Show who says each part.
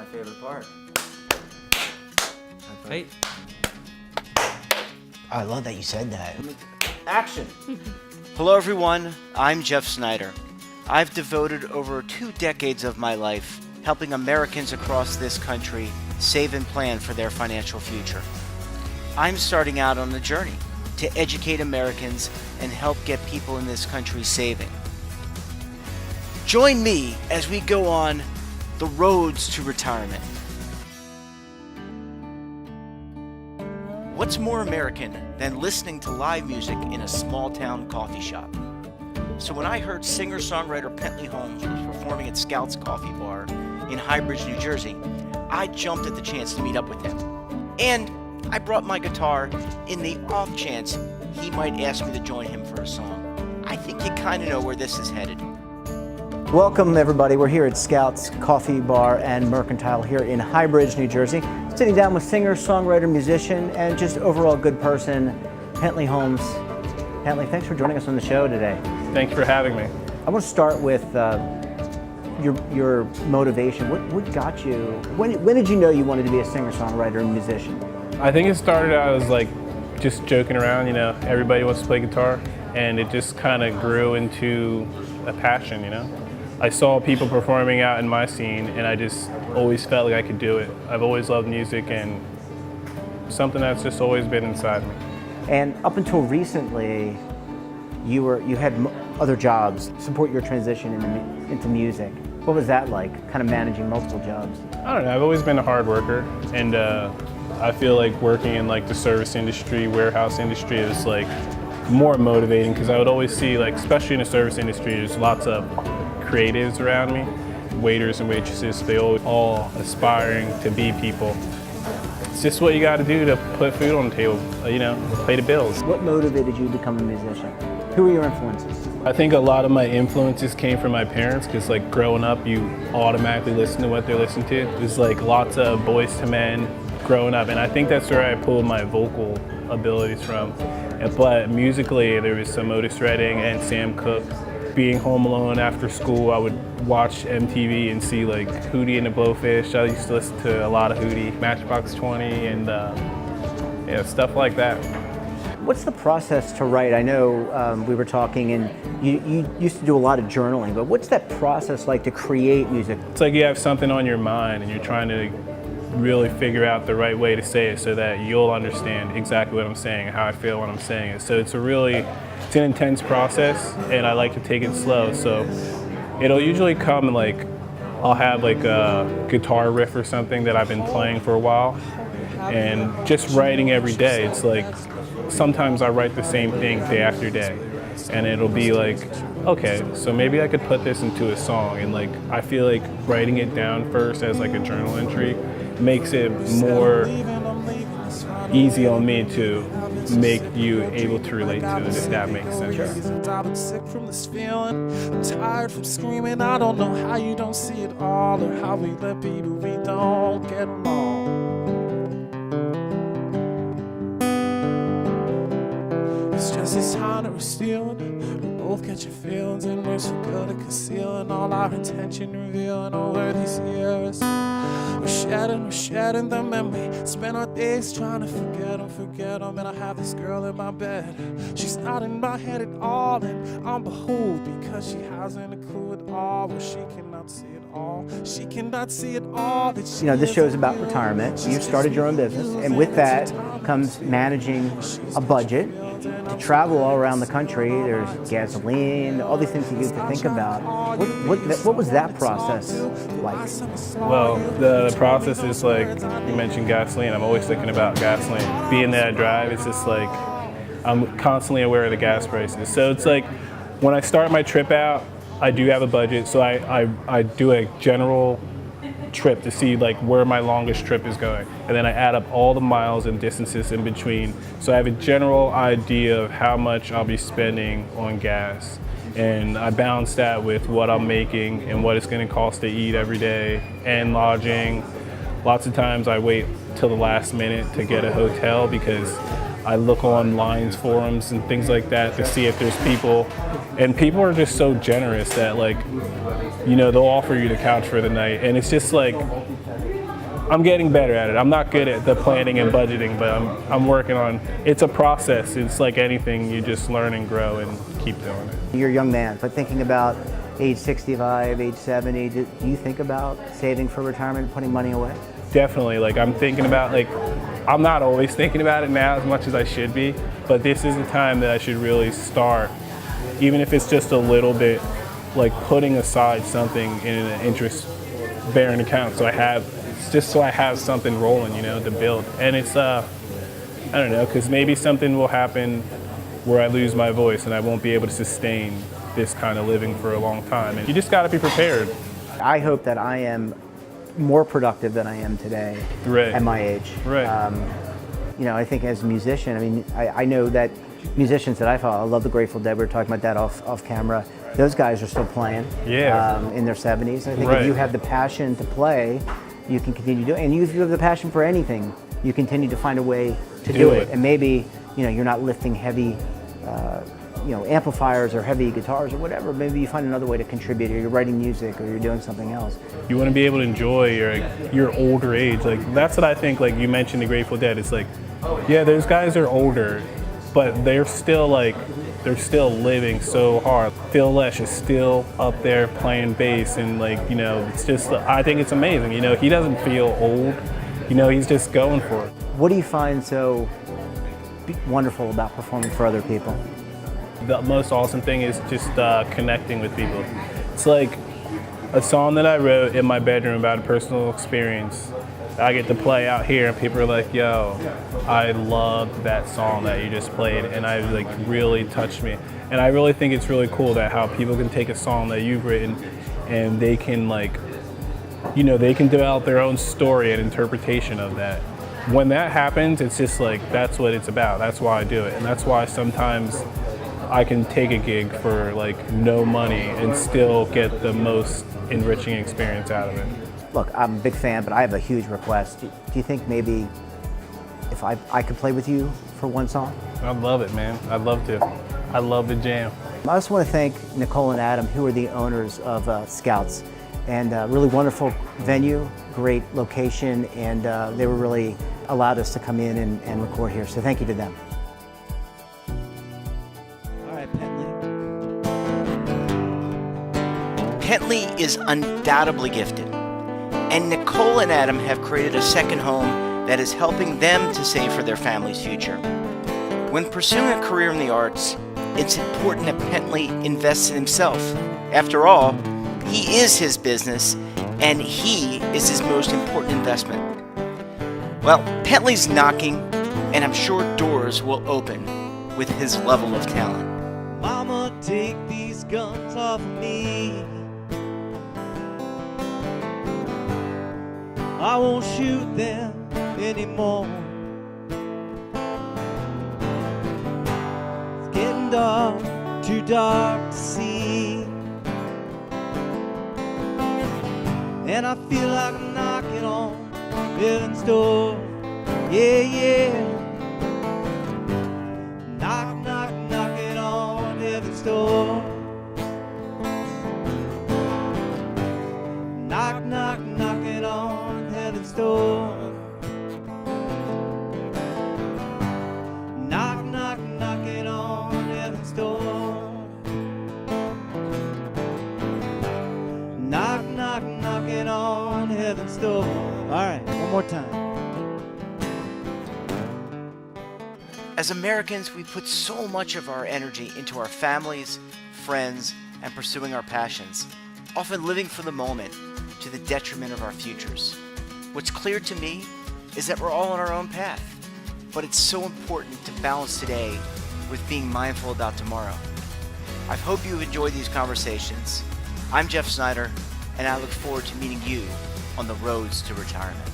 Speaker 1: my favorite part.
Speaker 2: Hey.
Speaker 3: I love that you said that.
Speaker 1: Action!
Speaker 4: Hello everyone, I'm Jeff Snyder. I've devoted over 2 decades of my life helping Americans across this country save and plan for their financial future. I'm starting out on a journey to educate Americans and help get people in this country saving. Join me as we go on the roads to retirement. What's more American than listening to live music in a small-town coffee shop? So when I heard singer-songwriter Pentley Holmes was performing at Scout's Coffee Bar in Highbridge, New Jersey, I jumped at the chance to meet up with him. And I brought my guitar in the off chance he might ask me to join him for a song. I think you kind of know where this is headed.
Speaker 1: Welcome everybody, we're here at Scout's Coffee Bar and Mercantile here in Highbridge, New Jersey. Sitting down with singer, songwriter, musician, and just overall good person, Pentley Holmes. Pentley, thanks for joining us on the show today.
Speaker 2: Thanks for having me.
Speaker 1: I want to start with your motivation. What got you, when did you know you wanted to be a singer, songwriter, and musician?
Speaker 2: I think it started out as like just joking around, you know, everybody wants to play guitar, and it just kind of grew into a passion, you know. I saw people performing out in my scene, and I just always felt like I could do it. I've always loved music, and something that's just always been inside me.
Speaker 1: And up until recently, you had other jobs support your transition into music. What was that like, kind of managing multiple jobs?
Speaker 2: I don't know, I've always been a hard worker, and I feel like working in like the service industry, warehouse industry is like more motivating, because I would always see, like, especially in the service industry, there's lots of creatives around me, waiters and waitresses, they all aspiring to be people. It's just what you got to do to put food on the table, you know, pay the bills.
Speaker 1: What motivated you to become a musician? Who were your influences?
Speaker 2: I think a lot of my influences came from my parents, because like growing up, you automatically listen to what they're listening to. There's like lots of Boys to Men growing up, and I think that's where I pulled my vocal abilities from. But musically, there was some Otis Redding and Sam Cooke. Being home alone after school, I would watch MTV and see like Hootie and the Blowfish. I used to listen to a lot of Hootie, Matchbox 20, and yeah, stuff like that.
Speaker 1: What's the process to write? I know we were talking, and you used to do a lot of journaling, but what's that process like to create music?
Speaker 2: It's like you have something on your mind, and you're trying to really figure out the right way to say it so that you'll understand exactly what I'm saying and how I feel when I'm saying it. So it's an intense process, and I like to take it slow. So it'll usually come in like, I'll have like a guitar riff or something that I've been playing for a while, and just writing every day. It's like, sometimes I write the same thing day after day, and it'll be like, okay, so maybe I could put this into a song. And like, I feel like writing it down first as like a journal entry makes it more easy on me to make you able to relate to it, if that makes sense.
Speaker 5: I'm sick from this feeling, I'm tired from screaming. I don't know how you don't see it all, or how we let people we don't get along. It's just this time that we're stealing. We both get your feelings, and we're so good at concealing all our intention, revealing over these years. We're shedding them, and we spend our days trying to forget them. And I have this girl in my bed, she's not in my head at all, and I'm behold because she hasn't a clue at all. Well, she cannot see it all. She cannot see it all. That she,
Speaker 1: you know, this show is about retirement. You've started your own business, and with that comes managing a budget to travel all around the country. There's gasoline, all these things you get to think about. What was that process like?
Speaker 2: Well, the process is like, you mentioned gasoline. I'm always thinking about gasoline. Being that I drive, it's just like, I'm constantly aware of the gas prices. So it's like, when I start my trip out, I do have a budget. So I do a general trip to see like where my longest trip is going, and then I add up all the miles and distances in between, so I have a general idea of how much I'll be spending on gas, and I balance that with what I'm making and what it's going to cost to eat every day and lodging. Lots of times I wait till the last minute to get a hotel, because I look on lines forums and things like that to see if there's people, and people are just so generous that, like, you know, they'll offer you the couch for the night, and it's just like, I'm getting better at it. I'm not good at the planning and budgeting, but I'm working on, it's a process. It's like anything, you just learn and grow and keep doing it.
Speaker 1: You're a young man, but thinking about age 65, age 70, do you think about saving for retirement, putting money away?
Speaker 2: Definitely, like I'm thinking about, like, I'm not always thinking about it now as much as I should be, but this is the time that I should really start, even if it's just a little bit, like putting aside something in an interest-bearing account so I have something rolling, you know, to build. And it's, I don't know, because maybe something will happen where I lose my voice and I won't be able to sustain this kind of living for a long time. And you just got to be prepared.
Speaker 1: I hope that I am more productive than I am today at my age.
Speaker 2: Right.
Speaker 1: You know, I think as a musician, I mean, I know that musicians that I follow, I love the Grateful Dead, we were talking about that off camera, those guys are still playing in their 70s. I think if you have the passion to play, you can continue doing it. And if you have the passion for anything, you continue to find a way to do it. And maybe, you know, you're not lifting heavy, you know, amplifiers or heavy guitars or whatever. Maybe you find another way to contribute, or you're writing music, or you're doing something else.
Speaker 2: You want to be able to enjoy your older age. Like, that's what I think. Like, you mentioned the Grateful Dead. It's like, yeah, those guys are older, but they're still living so hard. Phil Lesh is still up there playing bass, and, like, you know, it's just, I think it's amazing. You know, he doesn't feel old. You know, he's just going for it.
Speaker 1: What do you find so wonderful about performing for other people?
Speaker 2: The most awesome thing is just connecting with people. It's like a song that I wrote in my bedroom about a personal experience. I get to play out here and people are like, yo, I loved that song that you just played, and it like really touched me. And I really think it's really cool that how people can take a song that you've written and they can, like, you know, they can develop their own story and interpretation of that. When that happens, it's just like, that's what it's about. That's why I do it. And that's why sometimes I can take a gig for like no money and still get the most enriching experience out of it.
Speaker 1: Look, I'm a big fan, but I have a huge request. Do you think maybe if I could play with you for one song?
Speaker 2: I'd love it, man. I'd love to. I love the jam.
Speaker 1: I just want to thank Nicole and Adam, who are the owners of Scouts, and really wonderful venue, great location, and they were really allowed us to come in and record here. So thank you to them. All right, Pentley.
Speaker 4: Pentley is undoubtedly gifted, and Nicole and Adam have created a second home that is helping them to save for their family's future. When pursuing a career in the arts, it's important that Pentley invests in himself. After all, he is his business, and he is his most important investment. Well, Pentley's knocking, and I'm sure doors will open with his level of talent.
Speaker 3: Mama, take these guns off of me. I won't shoot them anymore. It's getting dark, too dark to see. And I feel like I'm knocking on heaven's door. Yeah, yeah. Knock, knock, knocking on heaven's door. Knock, knock, knocking on heaven's door. Knock, knock, knocking on heaven's door. Knock, knock, knocking on heaven's door. All right, one more time.
Speaker 4: As Americans, we put so much of our energy into our families, friends, and pursuing our passions, often living for the moment to the detriment of our futures. What's clear to me is that we're all on our own path, but it's so important to balance today with being mindful about tomorrow. I hope you've enjoyed these conversations. I'm Jeff Snyder, and I look forward to meeting you on the roads to retirement.